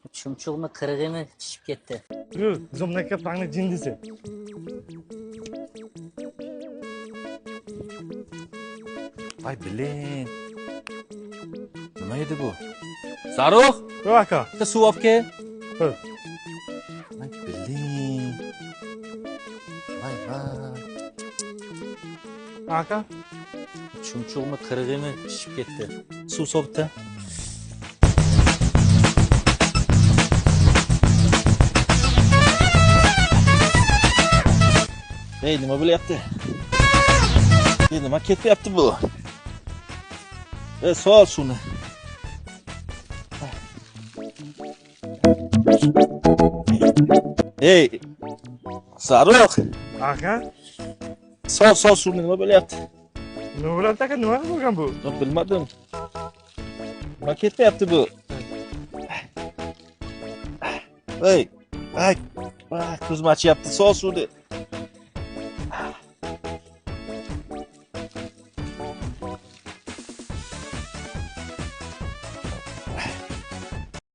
Chumchuqmi, qirig'imi chishib ketdi. Yo'q, zomnaka pangni jindisi. Ay bilin. Nima edi bu? Saruq, Yo'q aka. bitta suv olib kel. Xo'p. Ay bilin. Vay vay. Aka. Chumchuqmi, qirig'imi chishib ketdi. Suv sopdi. Ey, nima bo'lyapti? Nima ketyapti bu? Sol suvni. Ey, Saruq, Aka. sol suvni nima bo'lyapti? Nima bo'ladi aka? Nima bo'lgan bu? Men bilmadim. Nima ketyapti bu? Ey, ko'zim achyapti, sol suvni.